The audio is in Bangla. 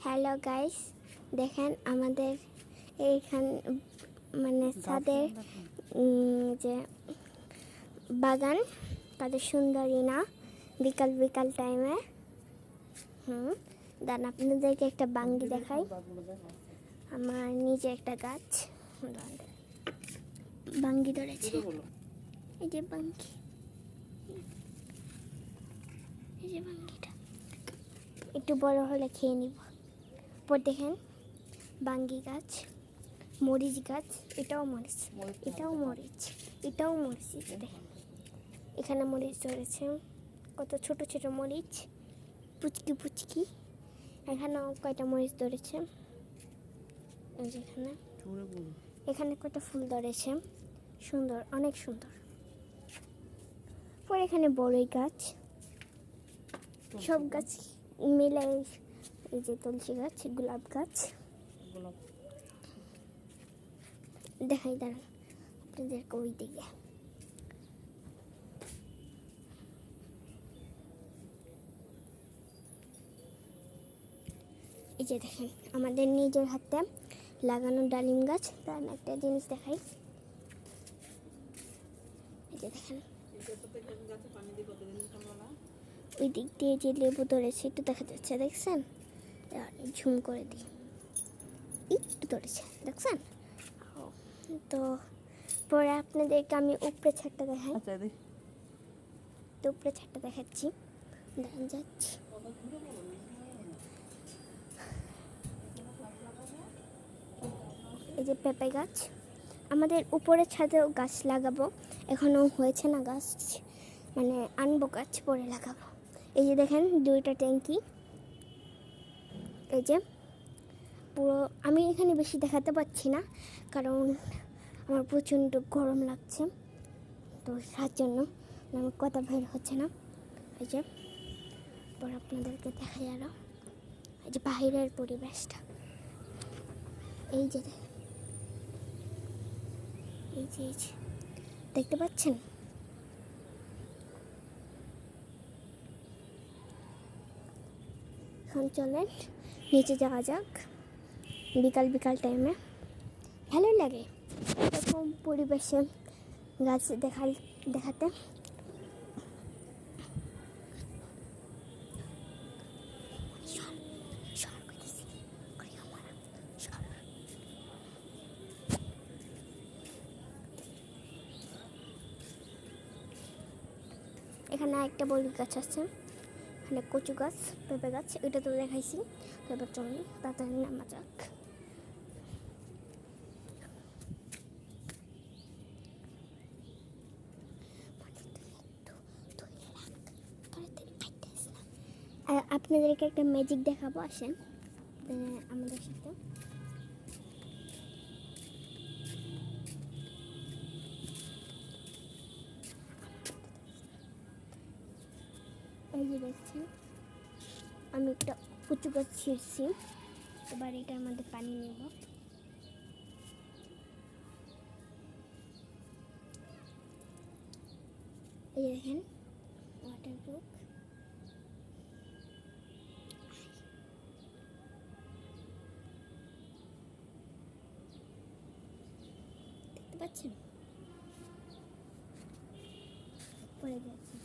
হ্যালো গাইস, দেখেন আমাদের এইখান মানে ছাদের যে বাগান কত সুন্দরই না বিকাল বিকাল টাইমে। দান আপনাদেরকে একটা বাঙ্গি দেখাই। আমার নিচে একটা গাছ বাঙ্গি ধরেছে, এই যে বাঙ্গি, এই যে বাঙ্গিটা একটু বড় হলে খেয়ে নিব। পর দেখেন বাঙ্গি গাছ, মরিচ গাছ, এটাও মরিচ, এটাও মরিচ, এটাও মরিচ। দেখেন এখানে মরিচ ধরেছে, কত ছোট ছোট মরিচ, পুচকি পুচকি। এখানেও কয়টা মরিচ ধরেছে, যেখানে এখানে কয়টা ফুল ধরেছে, সুন্দর, অনেক সুন্দর। পরে এখানে বড়ই গাছ, সব গাছ মিলে এই যে তুলসী গাছ, গোলাপ গাছ। দেখাই দাঁড়ান আপনাদেরকে ওই দিকে। এই যে দেখেন আমাদের নিজের হাতে লাগানো ডালিম গাছ। তার একটা জিনিস দেখাই, এই যে দেখেন ওই দিক দিয়ে যে লেবু ধরেছে একটু দেখা যাচ্ছে, দেখছেন? ঝুম করে দিই, একটু ধরেছে, দেখছেন? তো পরে আপনাদেরকে আমি উপরে ছাদটা দেখাই। তো উপরে ছাদটা দেখাচ্ছি, দাঁড়ান যাচ্ছি। এই যে পেঁপে গাছ, আমাদের উপরে ছাদেও গাছ লাগাবো, এখনো হয়েছে না গাছ, মানে আনবো গাছ, পরে লাগাবো। এই যে দেখেন দুইটা ট্যাঙ্কি, এই যে পুরো। আমি এখানে বেশি দেখাতে পারছি না কারণ আমার প্রচণ্ড গরম লাগছে, তো তার জন্য আমার কথা বের হচ্ছে না। এই যে পরে আপনাদেরকে দেখা গেল এই যে বাইরের পরিবেশটা, এই যে এই যে এই যে দেখতে পাচ্ছেন? এখন চলেন নিচে যাওয়া যাক। বিকাল বিকাল টাইমে ভালোই লাগে এরকম পরিবেশে গাছ দেখাতে। এখানে একটা বড়ি গাছ আছে, এখানে কচু গাছ, পেঁপে গাছ, এটা তো দেখাইছি। তারপর চলুন তাড়াতাড়ি নামা যাক। আর আপনাদেরকে একটা ম্যাজিক দেখাবো, আসেন আমাদের সাথে। এই যে দেখছেন আমি একটা কচু গাছ ছিঁড়ছি, এবার এটার মধ্যে পানি নেব। এই যে দেখেন ওয়াটার প্রুফ। দেখতে পাচ্ছেন? পড়ে গেছে।